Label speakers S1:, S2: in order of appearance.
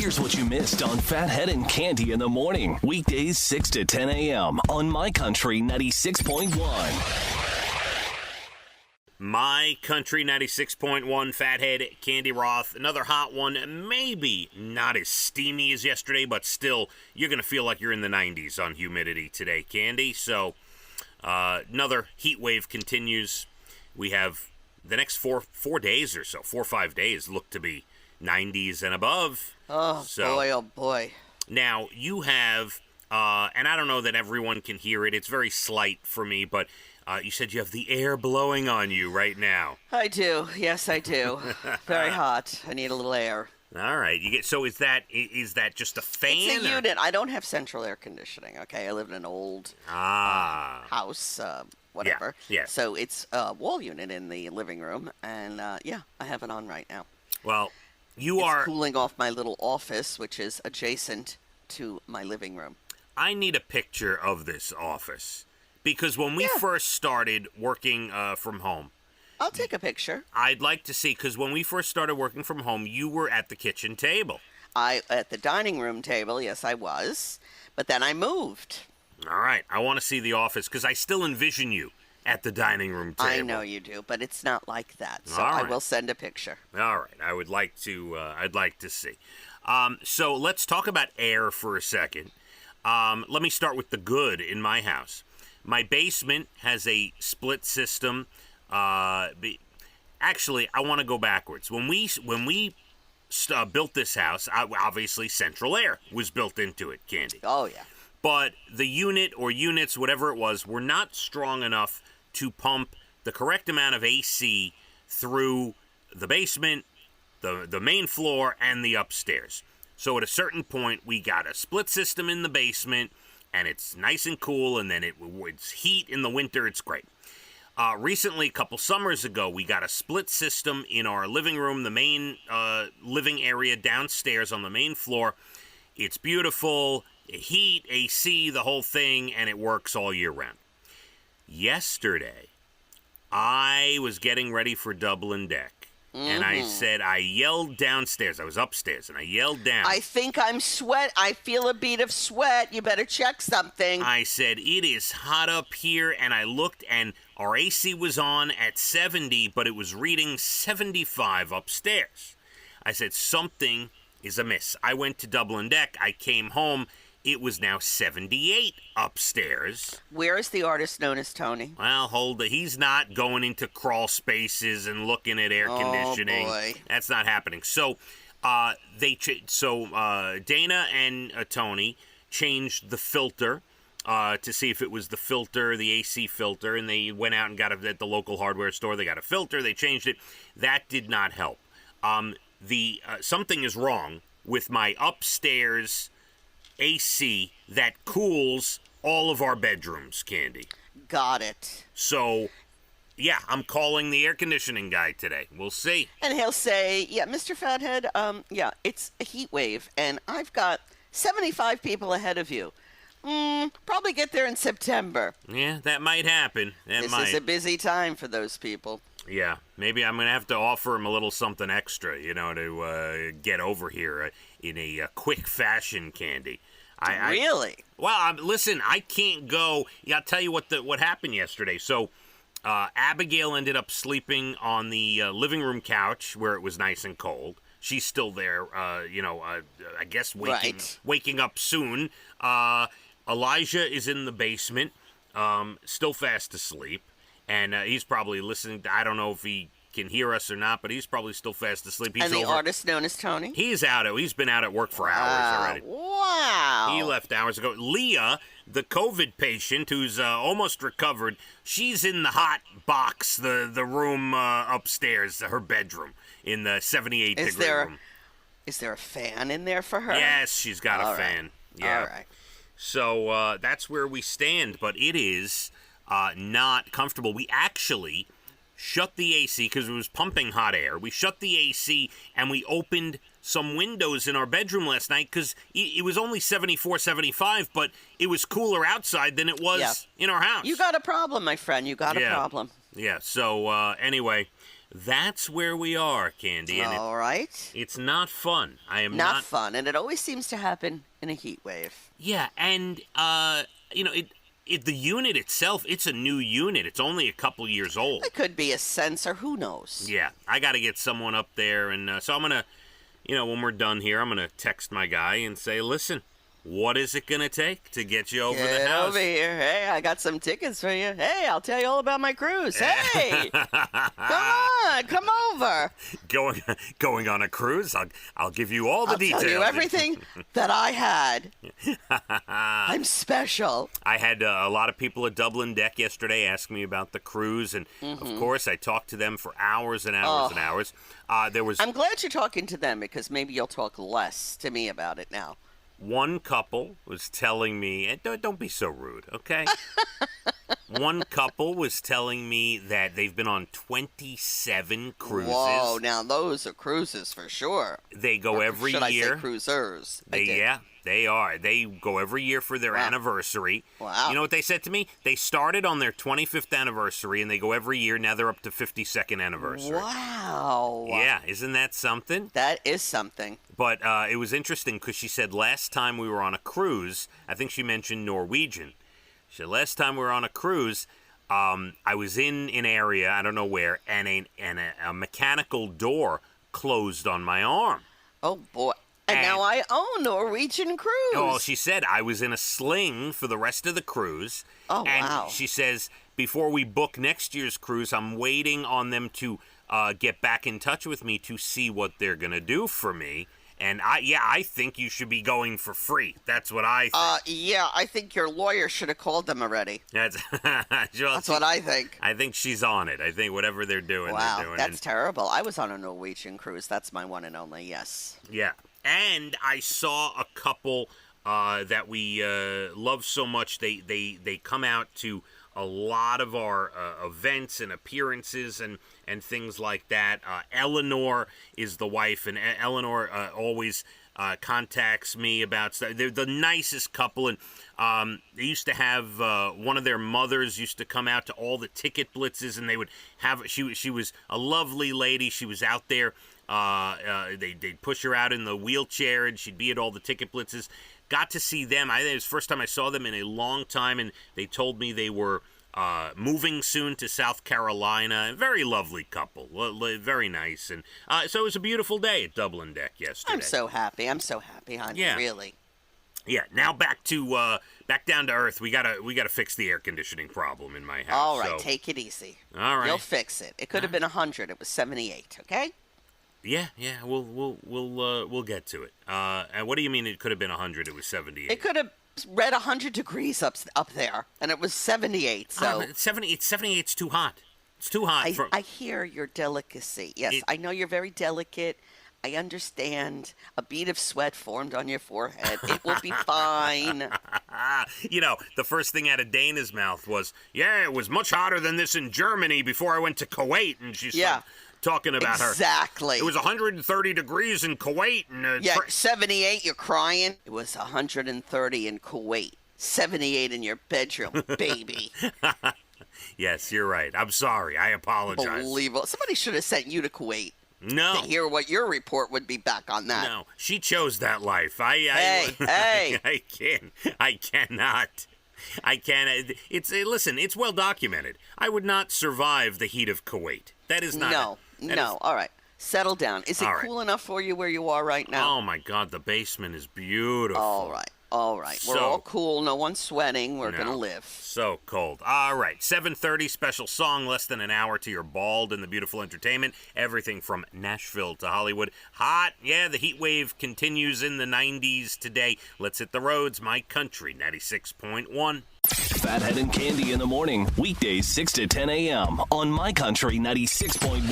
S1: Here's what you missed on Phathead and Cande in the morning. Weekdays 6 to 10 a.m. on My Country 96.1.
S2: My Country 96.1, Phathead, Cande Roth. Another hot one. Maybe not as steamy as yesterday, but still, you're going to feel like you're in the 90s on humidity today, Cande. So, another heat wave continues. We have the next four days or so, 4 or 5 days, look to be 90s and above.
S3: Oh, boy, oh, boy.
S2: Now, you have, and I don't know that everyone can hear it. It's very slight for me, but you said you have the air blowing on you right now.
S3: I do. Yes, I do. Very hot. I need a little air.
S2: All right. So is that just a fan?
S3: It's a unit. I don't have central air conditioning, okay? I live in an old house, whatever.
S2: Yeah.
S3: So it's a wall unit in the living room, and, I have it on right now.
S2: Well,
S3: It's cooling off my little office, which is adjacent to my living room.
S2: I need a picture of this office. Because when we first started working from home...
S3: I'll take a picture.
S2: I'd like to see, because when we first started working from home, you were at the kitchen table.
S3: At the dining room table, yes, I was. But then I moved.
S2: All right. I want to see the office, because I still envision you at the dining room table.
S3: I know you do, but it's not like that. So
S2: All right.
S3: I will send a picture.
S2: All right. I would like to, I'd like to see. So let's talk about air for a second. Let me start with the good in my house. My basement has a split system. Actually, I want to go backwards. When we built this house, obviously central air was built into it, Cande.
S3: Oh, yeah.
S2: But the unit or units, whatever it was, were not strong enough to pump the correct amount of AC through the basement, the main floor, and the upstairs. So at a certain point, we got a split system in the basement, and it's nice and cool, and then it's heat in the winter. It's great. Recently, a couple summers ago, we got a split system in our living room, the main living area downstairs on the main floor. It's beautiful, heat, AC, the whole thing, and it works all year round. Yesterday, I was getting ready for Dublin Deck. And I said, I yelled downstairs. I was upstairs, and I yelled down.
S3: I think I feel a bead of sweat. You better check something.
S2: I said, it is hot up here, and I looked, and our AC was on at 70, but it was reading 75 upstairs. I said, something is amiss. I went to Dublin Deck. I came home. It was now 78 upstairs.
S3: Where is the artist known as Tony?
S2: Well, he's not going into crawl spaces and looking at air conditioning.
S3: Oh, boy.
S2: That's not happening. So, Dana and Tony changed the filter to see if it was the filter, the AC filter, and they went out and got it at the local hardware store. They got a filter. They changed it. That did not help. Something is wrong with my upstairs AC that cools all of our bedrooms, Cande.
S3: Got it.
S2: So, yeah, I'm calling the air conditioning guy today. We'll see.
S3: And he'll say, yeah, Mr. Phathead, it's a heat wave, and I've got 75 people ahead of you. Probably get there in September.
S2: Yeah, that might happen.
S3: This is a busy time for those people.
S2: Yeah, maybe I'm going to have to offer him a little something extra, to get over here in a quick fashion, Cande.
S3: Really?
S2: Well, listen, I can't go. Yeah, I'll tell you what happened yesterday. So, Abigail ended up sleeping on the living room couch where it was nice and cold. She's still there, I guess waking up soon. Elijah is in the basement, still fast asleep. And he's probably listening. I don't know if he can hear us or not, but he's probably still fast asleep.
S3: And the artist known as Tony?
S2: He's out. He's been out at work for hours already.
S3: Wow.
S2: He left hours ago. Leah, the COVID patient who's almost recovered, she's in the hot box, the room upstairs, her bedroom, in the 78-degree room.
S3: Is there a fan in there for her?
S2: Yes, she's got a fan. Yeah.
S3: All right.
S2: So that's where we stand, but it is not comfortable. We actually shut the AC because it was pumping hot air. We shut the AC and we opened some windows in our bedroom last night because it was only 74, 75, but it was cooler outside than it was in our house.
S3: You got a problem, my friend. You got a problem.
S2: Yeah, so anyway, That's where we are, Candy. And
S3: All right.
S2: it's not fun. I am
S3: Not fun, and it always seems to happen in a heat wave.
S2: Yeah, and the unit itself, it's a new unit. It's only a couple years old.
S3: It could be a sensor. Who knows?
S2: Yeah, I got to get someone up there, and so I'm gonna, when we're done here, I'm gonna text my guy and say, listen. What is it going to take to get you over the house?
S3: Over here. Hey, I got some tickets for you. Hey, I'll tell you all about my cruise. Hey, come over.
S2: Going on a cruise? I'll give you all the details.
S3: I'll tell you everything that I had. I'm special.
S2: I had a lot of people at Dublin Deck yesterday ask me about the cruise, and of course I talked to them for hours and hours and hours.
S3: I'm glad you're talking to them because maybe you'll talk less to me about it now.
S2: One couple was telling me, and don't be so rude, okay? One couple was telling me that they've been on 27 cruises.
S3: Whoa, now those are cruises for sure.
S2: They go every year.
S3: Should I say cruisers?
S2: They are. They go every year for their anniversary.
S3: Wow.
S2: You know what they said to me? They started on their 25th anniversary, and they go every year. Now they're up to 52nd anniversary.
S3: Wow.
S2: Yeah, isn't that something?
S3: That is something.
S2: But it was interesting because she said last time we were on a cruise, I think she mentioned Norwegian. She said last time we were on a cruise, I was in an area, I don't know where, and a mechanical door closed on my arm.
S3: Oh, boy. And now I own Norwegian Cruise.
S2: Oh, she said I was in a sling for the rest of the cruise.
S3: Oh,
S2: and
S3: wow.
S2: She says, before we book next year's cruise, I'm waiting on them to get back in touch with me to see what they're going to do for me. And I think you should be going for free. That's what I think.
S3: Yeah, I think your lawyer should have called them already.
S2: That's
S3: what I think.
S2: I think she's on it. I think whatever they're doing,
S3: wow,
S2: they're doing.
S3: That's terrible. I was on a Norwegian cruise. That's my one and only, yes.
S2: Yeah. And I saw a couple that we love so much. They come out to a lot of our events and appearances and things like that. Eleanor is the wife, and Eleanor always contacts me about stuff. They're the nicest couple, and they used to have one of their mothers used to come out to all the ticket blitzes, and they would have. She was a lovely lady. She was out there. They'd push her out in the wheelchair, and she'd be at all the ticket blitzes. Got to see them. I think it was the first time I saw them in a long time, and they told me they were moving soon to South Carolina. A very lovely couple. Very nice. And so it was a beautiful day at Dublin Deck yesterday.
S3: I'm so happy, hon.
S2: Yeah.
S3: Really.
S2: Yeah. Now back down to earth. We gotta fix the air conditioning problem in my house.
S3: All right, take it easy.
S2: All right.
S3: You'll fix it. It could have been 100. It was 78. Okay.
S2: Yeah, we'll get to it. And what do you mean it could have been 100? It was 78.
S3: It could have read 100 degrees up there, and it was 78. So
S2: 78's too hot. It's too hot.
S3: I hear your delicacy. Yes, I know you're very delicate. I understand. A bead of sweat formed on your forehead. It will be fine.
S2: The first thing out of Dana's mouth was, "Yeah, it was much hotter than this in Germany before I went to Kuwait," and she's talking about her.
S3: Exactly.
S2: It was 130 degrees in Kuwait. And
S3: 78, you're crying. It was 130 in Kuwait. 78 in your bedroom, baby.
S2: Yes, you're right. I'm sorry. I apologize.
S3: Unbelievable. Somebody should have sent you to Kuwait.
S2: No.
S3: To hear what your report would be back on that.
S2: No, she chose that life.
S3: Hey.
S2: I cannot. Listen, it's well documented. I would not survive the heat of Kuwait. That is not.
S3: No. All right. Settle down. Is it cool enough for you where you are right now?
S2: Oh, my God. The basement is beautiful.
S3: All right. We're all cool. No one's sweating. We're going to live.
S2: So cold. All right. 7:30 special song. Less than an hour to your bald and the beautiful entertainment. Everything from Nashville to Hollywood. Hot. Yeah, the heat wave continues in the 90s today. Let's hit the roads. My Country 96.1.
S1: Phathead and Cande in the morning. Weekdays 6 to 10 a.m. on My Country 96.1.